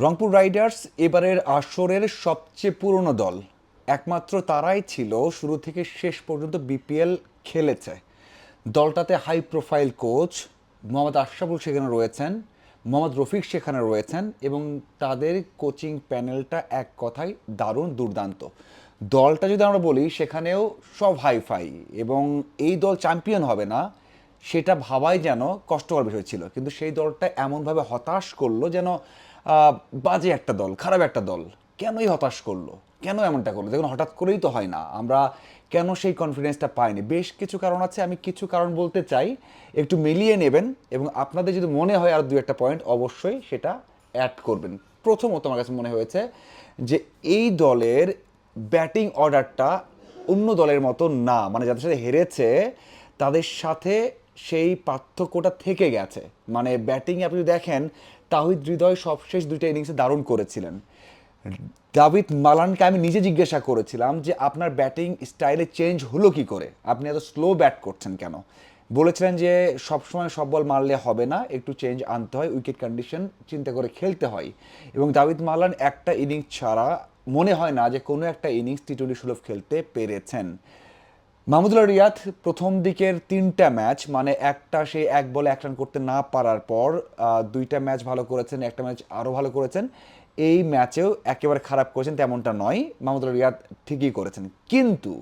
Rangpur Riders এবারের আসরের সবচেয়ে পুরনো দল। একমাত্র তারাই ছিল শুরু থেকে শেষ পর্যন্ত বিপিএল খেলেছে। দলটাতে high profile coach Mohammad Ashraful সেখানে রয়েছেন, মোহাম্মদ রফিক সেখানে রয়েছেন এবং তাদের কোচিং প্যানেলটা এক কথায় দারুণ দুর্দান্ত। দলটা যদি আমরা বলি সেখানেও সব হাইফাই এবং এই দল চ্যাম্পিয়ন হবে না সেটা ভাবাই যেন কষ্টকর বিষয় ছিল, কিন্তু সেই দলটা এমনভাবে হতাশ করলো যেন বাজে একটা দল, খারাপ একটা দল। কেনই হতাশ করলো, কেন এমনটা করলো? দেখুন, হঠাৎ করেই তো হয় না। আমরা কেন সেই কনফিডেন্সটা পাইনি? বেশ কিছু কারণ আছে, আমি কিছু কারণ বলতে চাই, একটু মিলিয়ে নেবেন এবং আপনাদের যদি মনে হয় আর দু একটা পয়েন্ট অবশ্যই সেটা অ্যাড করবেন। প্রথমত আমার কাছে মনে হয়েছে যে এই দলের ব্যাটিং অর্ডারটা অন্য দলের মতো না, মানে যাদের সাথে হেরেছে তাদের সাথে সেই পার্থক্যটা থেকে গেছে। মানে ব্যাটিংয়ে আপনি দেখেন, তাহিদ হৃদয় সবশেষ দুইটা ইনিংসে দারুণ করেছিলেন। দাভিদ মালানকে আমি নিজে জিজ্ঞাসা করেছিলাম যে আপনার ব্যাটিং স্টাইলে চেঞ্জ হলো কি করে, আপনি এত স্লো ব্যাট করছেন কেন? বলেছিলেন যে সবসময় সব বল মারলে হবে না, একটু চেঞ্জ আনতে হয়, উইকেট কন্ডিশন চিন্তা করে খেলতে হয়। এবং দাভিদ মালান একটা ইনিংস ছাড়া মনে হয় না যে কোনো একটা ইনিংস টি-20 সুলভ খেলতে পেরেছেন। মাহমুদুল্লাহ রিয়াদ প্রথম দিকের তিনটা ম্যাচ, মানে একটা সে এক বলে এক রান করতে না পারার পর দুইটা ম্যাচ ভালো করেছেন, একটা ম্যাচ আরও ভালো করেছেন। এই ম্যাচেও একেবারে খারাপ করেছেন তেমনটা নয়, মাহমুদুল্লাহ রিয়াদ ঠিকই করেছেন। কিন্তু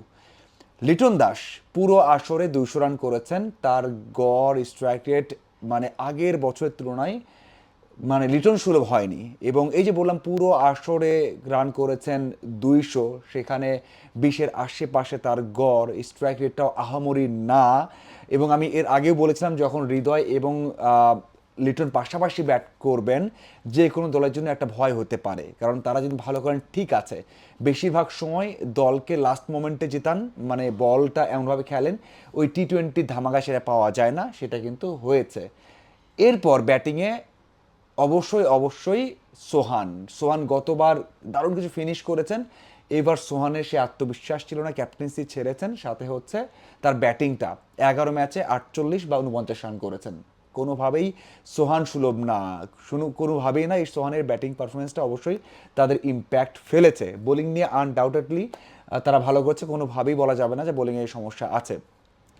লিটন দাস পুরো আসরে 200 রান করেছেন, তার গড় স্ট্রাইক রেট মানে আগের বছরের তুলনায় মানে লিটন সুলভ হয়নি। এবং এই যে বললাম পুরো আসরে রান করেছেন 200, সেখানে 20-এর আশেপাশে তার গড়, স্ট্রাইক রেটটাও আহামরি না। এবং আমি এর আগেও বলেছিলাম যখন হৃদয় এবং লিটন পাশাপাশি ব্যাট করবেন যে কোনো দলের জন্য একটা ভয় হতে পারে, কারণ তারা যদি ভালো করেন ঠিক আছে, বেশিরভাগ সময় দলকে লাস্ট মোমেন্টে জেতান, মানে বলটা এমনভাবে খেলেন ওই টি-20 ধামাকা সেটা পাওয়া যায় না, সেটা কিন্তু হয়েছে। এরপর ব্যাটিংয়ে অবশ্যই অবশ্যই সোহান সোহান গতবার দারুণ কিছু ফিনিশ করেছেন, এবার সোহানের সে আত্মবিশ্বাস ছিল না, ক্যাপ্টেন্সি ছেড়েছেন, সাথে হচ্ছে তার ব্যাটিংটা 11 ম্যাচে 48 বা 49 রান করেছেন। কোনোভাবেই সোহান সুলভ না, কোনোভাবেই না। এই সোহানের ব্যাটিং পারফরমেন্সটা অবশ্যই তাদের ইম্প্যাক্ট ফেলেছে। বোলিং নিয়ে আনডাউটেডলি তারা ভালো করছে, কোনোভাবেই বলা যাবে না যে বোলিংয়ে এই সমস্যা আছে।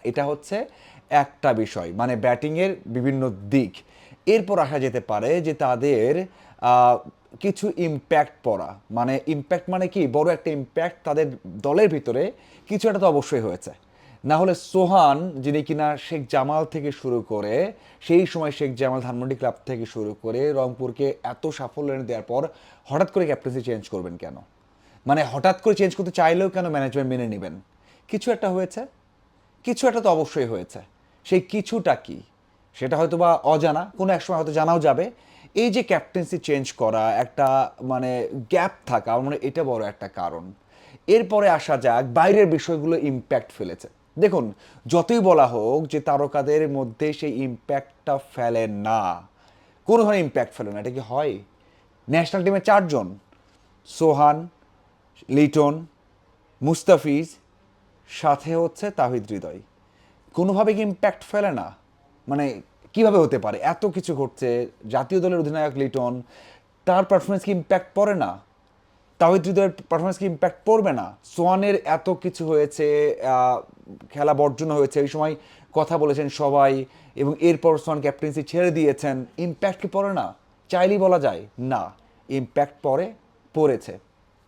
এটা হচ্ছে একটা বিষয়, মানে ব্যাটিংয়ের বিভিন্ন দিক। এরপর আসা যেতে পারে যে তাদের কিছু ইম্প্যাক্ট পড়া, মানে ইম্প্যাক্ট মানে কি, বড় একটা ইম্প্যাক্ট তাদের দলের ভিতরে কিছু একটা তো অবশ্যই হয়েছে। না হলে সোহান, যিনি কিনা শেখ জামাল থেকে শুরু করে, সেই সময় শেখ জামাল ধানমন্ডি ক্লাব থেকে শুরু করে রংপুরকে এত সাফল্য এনে দেওয়ার পর হঠাৎ করে ক্যাপ্টেন্সি চেঞ্জ করবেন কেন? মানে হঠাৎ করে চেঞ্জ করতে চাইলেও কেন ম্যানেজমেন্ট মেনে নেবেন? কিছু একটা হয়েছে, কিছু একটা তো অবশ্যই হয়েছে। সেই কিছুটা কি, সেটা হয়তো বা অজানা, কোনো এক সময় হয়তো জানাও যাবে। এই যে ক্যাপ্টেন্সি চেঞ্জ করা, একটা মানে গ্যাপ থাকা, আমার মনে হয় এটা বড় একটা কারণ। এরপরে আসা যাক বাইরের বিষয়গুলো ইম্প্যাক্ট ফেলেছে। দেখুন, যতই বলা হোক যে তারকাদের মধ্যে সেই ইম্প্যাক্টটা ফেলে না, কোনো ধরনের ইম্প্যাক্ট ফেলে না, এটা কি হয়? ন্যাশনাল টিমে 4 জন, সোহান, লিটন, মুস্তাফিজ, সাথে হচ্ছে তাহিদ হৃদয়, কোনোভাবে কি ইম্প্যাক্ট ফেলে না? মানে কিভাবে হতে পারে? এত কিছু ঘটছে, জাতীয় দলের অধিনায়ক লিটন, তার পারফরমেন্স কি ইম্প্যাক্ট পড়ে না? তাহিদ হৃদয়ের পারফরমেন্স কি ইম্প্যাক্ট পড়বে না? সোয়ানের এত কিছু হয়েছে, খেলা বর্জন হয়েছে, এই সময় কথা বলেছেন সবাই, এবং এরপর সোয়ান ক্যাপ্টেন্সি ছেড়ে দিয়েছেন, ইম্প্যাক্ট কি পড়ে না? চাইলেই বলা যায় না, ইম্প্যাক্ট পড়েছে।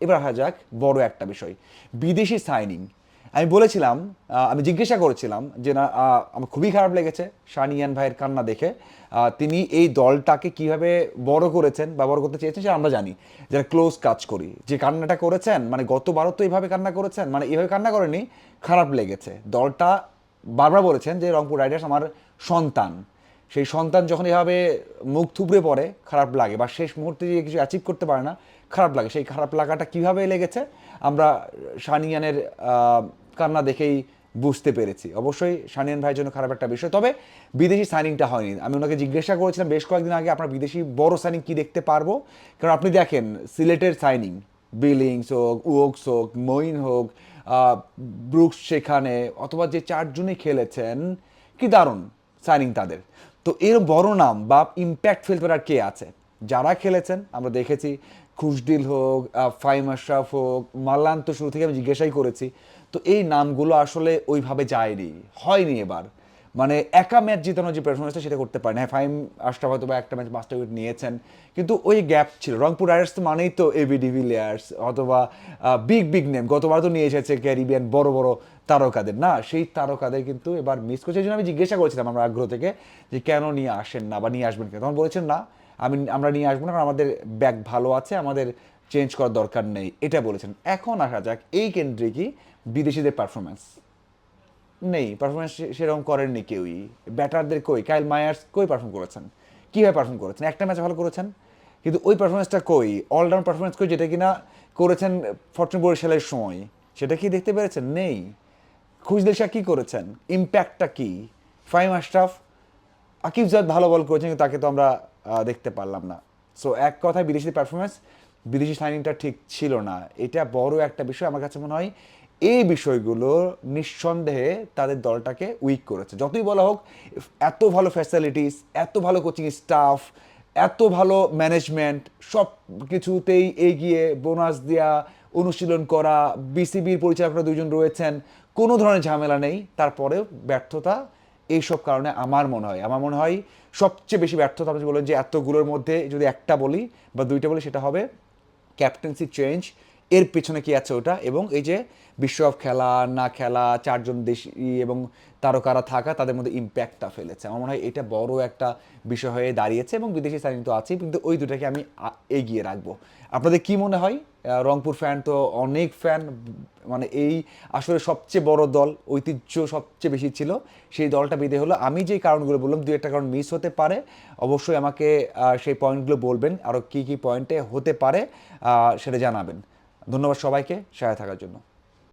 এবার আসা যাক বড় একটা বিষয়, বিদেশি সাইনিং। আমি বলেছিলাম, আমি জিজ্ঞাসা করেছিলাম যে না, আমার খুবই খারাপ লেগেছে শানিয়ান ভাইয়ের কান্না দেখে। তিনি এই দলটাকে কিভাবে বড় করেছেন বা বড় করতে চেয়েছেন সেটা আমরা জানি, যারা ক্লোজ কাজ করি, যে কান্নাটা করেছেন, মানে গতবারও তো এইভাবে কান্না করেছেন, মানে এইভাবে কান্না করেনি, খারাপ লেগেছে। দলটা বারবার বলেছেন যে রংপুর রাইডার্স আমার সন্তান, সেই সন্তান যখন এভাবে মুখ থুবড়ে পড়ে খারাপ লাগে, বা শেষ মুহূর্তে গিয়ে কিছু অ্যাচিভ করতে পারে না, খারাপ লাগে। সেই খারাপ লাগাটা কিভাবে লেগেছে আমরা শানিয়ানের কান্না দেখেই বুঝতে পেরেছি। অবশ্যই শানিয়ান ভাইয়ের জন্য খারাপ একটা বিষয়। তবে বিদেশি সাইনিংটা হয়নি। আমি ওনাকে জিজ্ঞাসা করেছিলাম বেশ কয়েকদিন আগে, আপনার বিদেশি বড় সাইনিং কি দেখতে পারবো? কারণ আপনি দেখেন সিলেটের সাইনিং, বিলিংস হোক, উওকস হোক, মঈন হোক, ব্রুকস সেখানে, অথবা যে 4 জনই খেলেছেন, কি দারুণ সাইনিং তাদের। তো এর বড় নাম বা ইম্প্যাক্ট ফেলতে আর কে আছে? যারা খেলেছেন আমরা দেখেছি, খুশদিল হোক, ফাহিম আশরাফ হোক, মাল্লান তো শুরু থেকে আমি জিজ্ঞাসাই করেছি, তো এই নামগুলো আসলে ওইভাবে যায়নি, হয়নি এবার। মানে একা ম্যাচ জিতানোর যে পারফরমেন্সটা সেটা করতে পারে না। হ্যাঁ, ফাহিম আশরাফ হয়তো বা একটা ম্যাচ মাস্টার উইকেট নিয়েছেন, কিন্তু ওই গ্যাপ ছিল। রংপুর রাইডার্স তো মানেই তো এবি ডিভিলিয়ার্স অথবা বিগ বিগ নেম, গতবার তো নিয়ে এসেছে ক্যারিবিয়ান বড় বড় তারকাদের, না সেই তারকাদের কিন্তু এবার মিস করছে। এই জন্য আমি জিজ্ঞাসা করেছিলাম আমরা আগ্রহ থেকে যে কেন নিয়ে আসেন না বা নিয়ে আসবেন কেন, তখন বলেছেন না আমরা নিয়ে আসবো না, কারণ আমাদের ব্যাক ভালো আছে, আমাদের চেঞ্জ করার দরকার নেই, এটা বলেছেন। এখন আসা যাক এই কেন্দ্রে কি বিদেশিদের পারফরমেন্স নেই, পারফরমেন্স সেরকম করেননি কেউই। ব্যাটারদের কই, কাইল মায়ার্স কই পারফর্ম করেছেন, কীভাবে পারফর্ম করেছেন? একটা ম্যাচে ভালো করেছেন, কিন্তু ওই পারফরমেন্সটা কই, অলরাউন্ড পারফরমেন্স কই যেটা কিনা করেছেন ফরচুন বরিশালের সময়, সেটা কি দেখতে পেরেছেন? নেই। খুশদিল শাহ কী করেছেন, ইম্প্যাক্টটা কী? ফাহিম আশরাফ, আকিব জাদ ভালো বল করেছেন, কিন্তু তাকে তো আমরা দেখতে পারলাম না। সো এক কথায় বিদেশি পারফরমেন্স, বিদেশি সাইনিংটা ঠিক ছিল না, এটা বড় একটা বিষয়। আমার কাছে মনে হয় এই বিষয়গুলো নিঃসন্দেহে তাদের দলটাকে উইক করেছে। যতই বলা হোক, এত ভালো ফ্যাসিলিটিস, এত ভালো কোচিং স্টাফ, এত ভালো ম্যানেজমেন্ট, সব কিছুতেই এগিয়ে, বোনাস দেওয়া, অনুশীলন করা, বিসিবির পরিচালকরা দুজন রয়েছেন, কোনো ধরনের ঝামেলা নেই, তারপরেও ব্যর্থতা। এইসব কারণে আমার মনে হয় সবচেয়ে বেশি ব্যর্থতা, আপনি বলেন যে এতগুলোর মধ্যে যদি একটা বলি বা দুইটা বলি, সেটা হবে ক্যাপ্টেন্সি চেঞ্জ। এর পেছনে কি আছে ওটা, এবং এই যে বিশ্বকাপ খেলা না খেলা, চারজন দেশি এবং তারকারা থাকা, তাদের মধ্যে ইম্প্যাক্টটা ফেলেছে। আমার মনে হয় এটা বড় একটা বিষয় হয়ে দাঁড়িয়েছে, এবং বিদেশি সাইনিং তো আছেই, কিন্তু ওই দুটাকে আমি এগিয়ে রাখবো। আপনাদের কি মনে হয়? রংপুর ফ্যান তো অনেক ফ্যান, মানে এই আসলে সবচেয়ে বড় দল, ঐতিহ্য সবচেয়ে বেশি ছিল, সেই দলটা বিদে হলো। আমি যে কারণগুলো বললাম, দু একটা কারণ মিস হতে পারে, অবশ্যই আমাকে সেই পয়েন্টগুলো বলবেন, আরও কী কী পয়েন্টে হতে পারে সেটা জানাবেন। ধন্যবাদ সবাইকে সাথে থাকার জন্য।